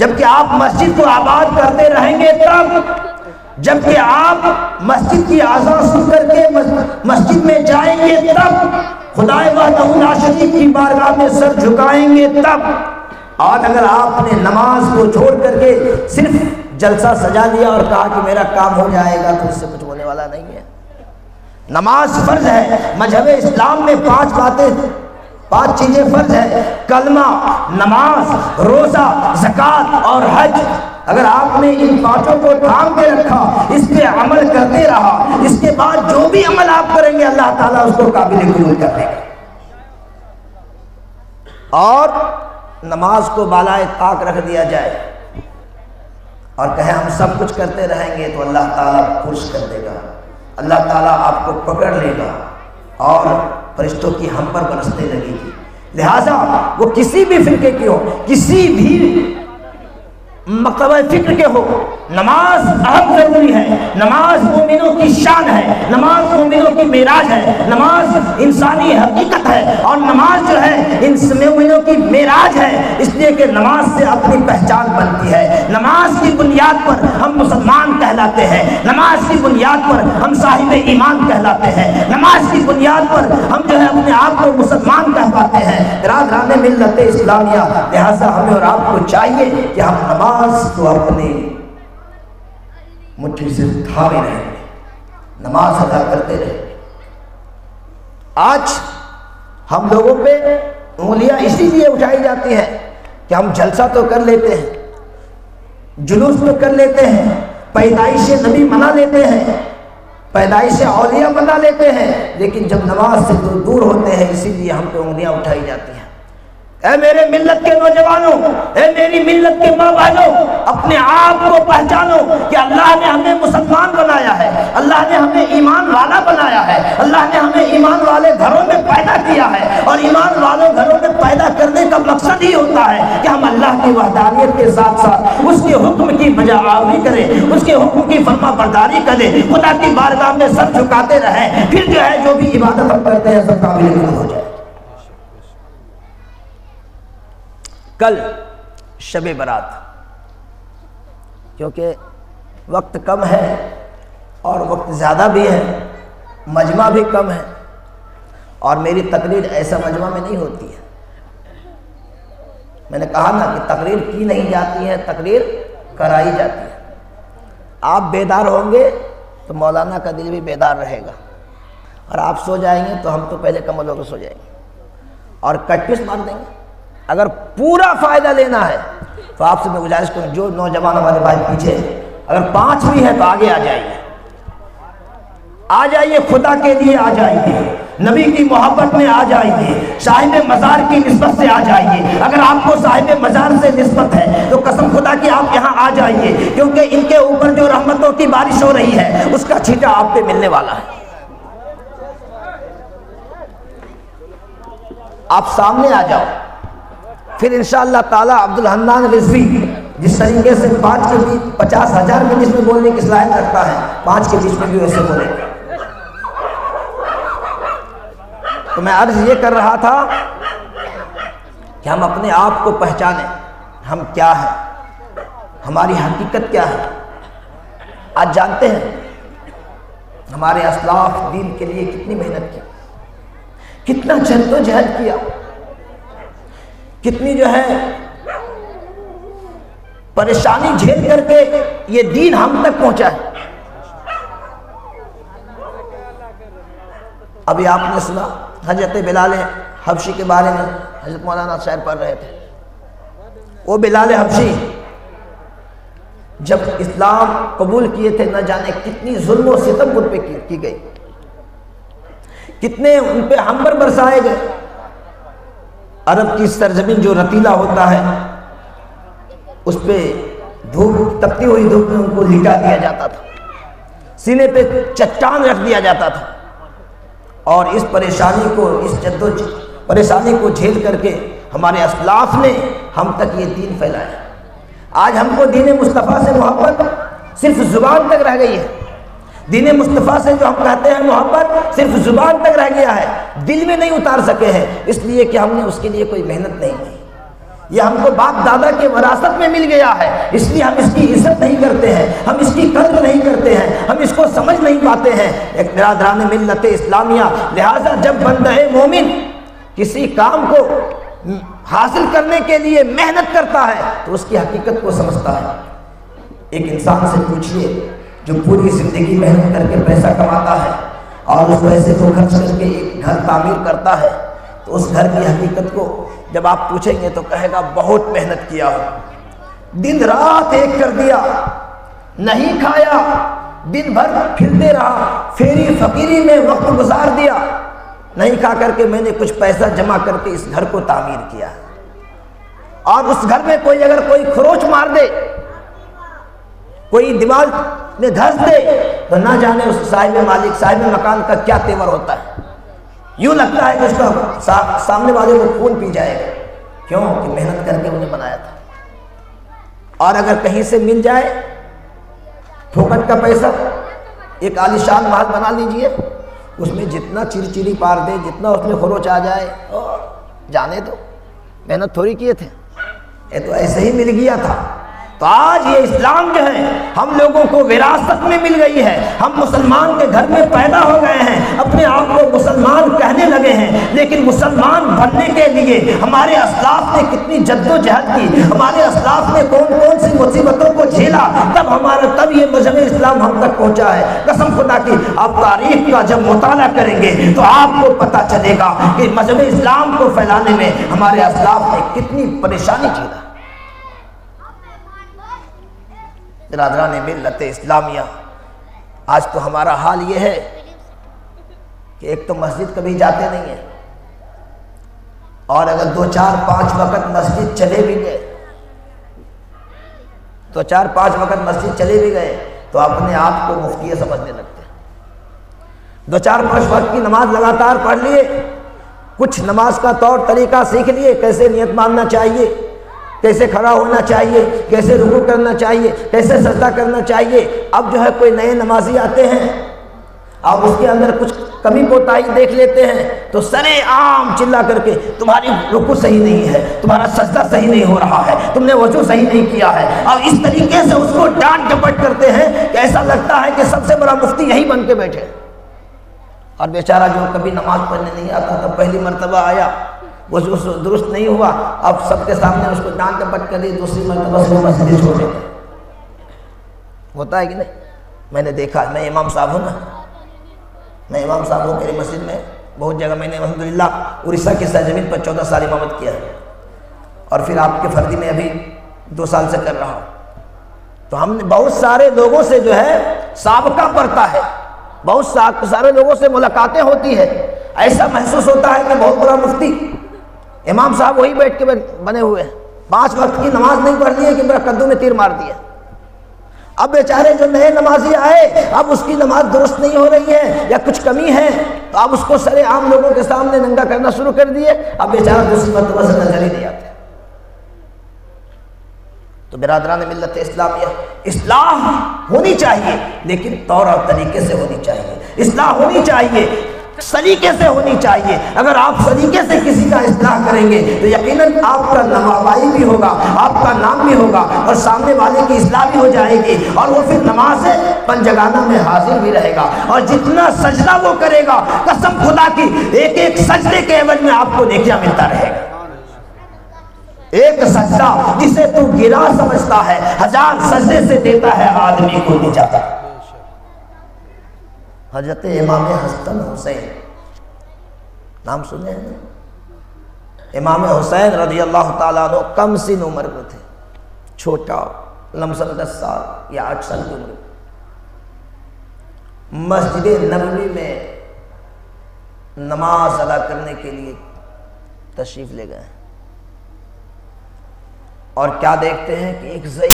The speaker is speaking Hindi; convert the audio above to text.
जबकि आप मस्जिद को आबाद करते रहेंगे तब, जबकि आप मस्जिद की आज़ान सुन करके मस्जिद में जाएंगे तब, खुदाए वहदहू ला शरीक की बारगाह में सर झुकाएंगे तब। और अगर आपने नमाज को छोड़ करके सिर्फ जलसा सजा लिया और कहा कि मेरा काम हो जाएगा, तो इससे कुछ होने वाला नहीं है। नमाज फर्ज है। मजहब इस्लाम में 5 चीजें फर्ज है: कलमा, नमाज, रोजा, ज़कात और हज। अगर आपने इन 5 को थाम के रखा, इस पे अमल करते रहा, इसके बाद जो भी अमल आप करेंगे अल्लाह ताला उसको काबिल कबूल कर देगा। और नमाज को बालाए ताक रख दिया जाए और कहे हम सब कुछ करते रहेंगे, तो अल्लाह ताला खुश कर देगा, अल्लाह ताला आपको पकड़ लेगा और फरिश्तों की हम पर बरसने लगेगी। लिहाजा वो किसी भी फिक्र के हो, किसी भी मकतब फिक्र के हो, नमाज अहम जरूरी है। नमाज मोमिनों की शान है, नमाज मोमिनों की मेराज है, नमाज इंसानी हकीकत है और नमाज जो है इन मोमिनों की मेराज है। इसलिए कि नमाज से अपनी पहचान बनती है। नमाज की बुनियाद पर हम मुसलमान कहलाते हैं, नमाज की बुनियाद पर हम साहिब ईमान कहलाते हैं, नमाज की बुनियाद पर हम जो है अपने आप को मुसलमान कह पाते हैं, राज मिल्लत इस्लामिया। लिहाजा हमें और आपको चाहिए कि हम नमाज तो अपने मुट्ठी से थामे रहे, नमाज अदा करते रहे। आज हम लोगों पे उंगलियां इसीलिए उठाई जाती हैं कि हम जलसा तो कर लेते हैं, जुलूस तो कर लेते हैं, पैदाइश नबी मना लेते हैं, पैदाइश औलिया मना लेते हैं, लेकिन जब नमाज से दूर होते हैं इसीलिए हम पे उंगलियां उठाई जाती हैं। ऐ मेरे मिल्लत के नौजवानों, ऐ मेरी मिल्लत के माँ बहनों, अपने आप को पहचानो कि अल्लाह ने हमें मुसलमान बनाया है, अल्लाह ने हमें ईमान वाला बनाया है, अल्लाह ने हमें ईमान वाले घरों में पैदा किया है। और ईमान वाले घरों में पैदा करने का मकसद ही होता है कि हम अल्लाह की वहदानियत के साथ साथ उसके हुक्म की बजाआवरी करें, उसके हुक्म की फरमा बरदारी करें, खुदा की बारगाह में सर झुकाते रहें। फिर जो है जो भी इबादत हम करते हैं सब काबिल कबूल हो जाए। कल शबे बारात, क्योंकि वक्त कम है और वक्त ज़्यादा भी है, मजमा भी कम है और मेरी तकरीर ऐसा मजमा में नहीं होती है। मैंने कहा ना कि तकरीर की नहीं जाती है, तकरीर कराई जाती है। आप बेदार होंगे तो मौलाना का दिल भी बेदार रहेगा और आप सो जाएंगे तो हम तो पहले कमल होकर सो जाएंगे और कटपिस मार देंगे। अगर पूरा फायदा लेना है तो आपसे मैं गुजारिश करूँ, जो नौजवान हमारे भाई पीछे, अगर 5 भी है तो आगे आ जाइए, आ जाइए, खुदा के लिए आ जाइए, नबी की मोहब्बत में आ जाइए, साहिब मज़ार की निस्बत से आ जाइए। अगर आपको साहिब मज़ार से निस्बत है तो कसम खुदा की आप यहाँ आ जाइए, क्योंकि इनके ऊपर जो रहमतों की बारिश हो रही है उसका छींटा आप पे मिलने वाला है। आप सामने आ जाओ, फिर इंशाअल्लाह ताला अब्दुल हन्नान रिजवी जिस तरीके से 5 के बीच 50,000 के बीच में बोलने की सलाहियत रखता है, 5 के बीच में भी वैसे बोले। तो मैं अर्ज ये कर रहा था कि हम अपने आप को पहचानें, हम क्या हैं, हमारी हकीकत क्या है। आज जानते हैं हमारे असलाफ दीन के लिए कितनी मेहनत की, कितना जद्दोजहद किया, कितनी जो है परेशानी झेल करके ये दीन हम तक पहुंचा है। अभी आपने सुना हजरत बिलाल हबशी के बारे में, हजरत मौलाना शायर पढ़ रहे थे। वो बिलाल हबशी जब इस्लाम कबूल किए थे, न जाने कितनी जुल्म और सितम उन पे की गई, कितने उन पे हम्बर बरसाए गए। अरब की सरजमीन जो रतीला होता है उस पे धूप, तपती हुई धूप में उनको लिटा दिया जाता था, सीने पे चट्टान रख दिया जाता था और इस परेशानी को, इस परेशानी को झेल करके हमारे असलाफ ने हम तक ये दीन फैलाया। आज हमको दीन मुस्तफ़ा से मोहब्बत सिर्फ जुबान तक रह गई है। दीन मुस्तफ़ा से जो हम कहते हैं मोहब्बत सिर्फ जुबान तक रह गया है, दिल में नहीं उतार सके हैं, इसलिए कि हमने उसके लिए कोई मेहनत नहीं की। यह हमको बाप दादा के विरासत में मिल गया है, इसलिए हम इसकी इज्जत नहीं करते हैं, हम इसकी कद्र नहीं करते हैं, हम इसको समझ नहीं पाते हैं। एक बिरादरान मिल्लत इस्लामिया, लिहाजा जब बंदे मोमिन किसी काम को हासिल करने के लिए मेहनत करता है तो उसकी हकीकत को समझता है। एक इंसान से पूछिए जो पूरी जिंदगी मेहनत करके पैसा कमाता है और उस पैसे को खर्च करके एक घर तामीर करता है, तो उस घर की हकीकत को जब आप पूछेंगे तो कहेगा बहुत मेहनत किया हो, दिन रात एक कर दिया, नहीं खाया, दिन भर फिरते रहा, फेरी फकीरी में वक्त गुजार दिया, नहीं खा करके मैंने कुछ पैसा जमा करके इस घर को तामीर किया। और उस घर में कोई अगर कोई खरोच मार दे, कोई दीवार में धंस दे, तो ना जाने उस साहिब मालिक, साहिब मकान का क्या तेवर होता है। यूं लगता है कि उसका सामने वाले को खून पी जाएगा, क्यों कि मेहनत करके उन्हें बनाया था। और अगर कहीं से मिल जाए फोकट का पैसा, एक आलीशान महल बना लीजिए, उसमें जितना चिरचिरी पार दे, जितना उसमें खरोच आ जाए, जाने दो, मेहनत थोड़ी किए थे, ये तो ऐसे ही मिल गया था। तो आज ये इस्लाम जो है हम लोगों को विरासत में मिल गई है, हम मुसलमान के घर में पैदा हो गए हैं, अपने आप को मुसलमान कहने लगे हैं, लेकिन मुसलमान बनने के लिए हमारे असलाफ ने कितनी जद्दोजहद की, हमारे असलाफ ने कौन कौन सी मुसीबतों को झेला, तब ये मजहब इस्लाम हम तक पहुंचा है। कसम खुदा की, आप तारीख का जब मुताला करेंगे तो आपको पता चलेगा कि मजहब इस्लाम को फैलाने में हमारे असलाफ ने कितनी परेशानी झेला। बिरादरान मिल्लत इस्लामिया, आज तो हमारा हाल ये है कि एक तो मस्जिद कभी जाते नहीं है, और अगर 2 4 5 वक्त मस्जिद चले भी गए, 2 4 5 वक्त मस्जिद चले भी गए तो अपने आप को मुफ्ती समझने लगते हैं। 2 4 5 वक्त की नमाज लगातार पढ़ लिए, कुछ नमाज का तौर तरीका सीख लिए, कैसे नियत मानना चाहिए, कैसे खड़ा होना चाहिए, कैसे रुकू करना चाहिए, कैसे सजदा करना चाहिए। अब जो है कोई नए नमाजी आते हैं, अब उसके अंदर कुछ कमी कोताही देख लेते हैं तो सरे आम चिल्ला करके तुम्हारी रुकू सही नहीं है, तुम्हारा सजदा सही नहीं हो रहा है, तुमने वजू सही नहीं किया है। अब इस तरीके से उसको डांट डपट करते हैं कि ऐसा लगता है कि सबसे बड़ा मुफ्ती यही बन के बैठे। और बेचारा जो कभी नमाज पढ़ने नहीं आता था, पहली मरतबा आया, वो दुरुस्त नहीं हुआ, अब सबके सामने उसको डांट डपट कर दी, दूसरी मरतबा से मस्जिद छोड़ देते। होता है कि नहीं? मैंने देखा, मैं इमाम साहब हूँ ना, मैं इमाम साहब हूँ, मेरी मस्जिद में बहुत जगह मैंने अल्हम्दुलिल्लाह उड़ीसा की सरजमीन पर 14 साल इमामत किया है, और फिर आपके फर्दी में अभी 2 साल से कर रहा हूँ। तो हमने बहुत सारे लोगों से जो है साबका पड़ता है, बहुत सारे लोगों से मुलाकातें होती है, ऐसा महसूस होता है कि बहुत बड़ा मुफ्ती इमाम साहब वही बैठ के बने हुए हैं, 5 वक्त की नमाज नहीं पढ़ ली है कि मेरा कद्दू में तीर मार दिया। अब बेचारे जो नए नमाजी आए, अब उसकी नमाज दुरुस्त नहीं हो रही है या कुछ कमी है, तो अब उसको सरे आम लोगों के सामने नंगा करना शुरू कर दिए। अब बेचारा दूसरी मरतबा से नजर ही नहीं आते। तो बिरादरान मिल्लत इस्लामिया, इस्लाह होनी चाहिए, लेकिन तौर और तरीके से होनी चाहिए। इस्लाह होनी चाहिए, सलीके से होनी चाहिए। अगर आप सलीके से किसी का इस्लाह करेंगे तो यकीनन आपका नवाबाई भी होगा, आपका नाम भी होगा, और सामने वाले की इस्लाह भी हो जाएगी, और वो फिर नमाज पंजगाना में हाजिर भी रहेगा। और जितना सजदा वो करेगा, कसम खुदा की, एक एक सजदे के एवज में आपको नेकियां मिलता रहेगा। एक सजदा जिसे तू गिरा समझता है, 1000 सजदे से देता है आदमी को निजात। हजरत इमाम हसन हुसैन, नाम सुने हैं? इमाम हुसैन रज़ी अल्लाह ताला अन्हु कम सिन उम्र में थे, छोटा, लमसम 10 साल या 8 साल की उम्र। मस्जिद नबवी में नमाज अदा करने के लिए तशरीफ ले गए, और क्या देखते हैं कि एक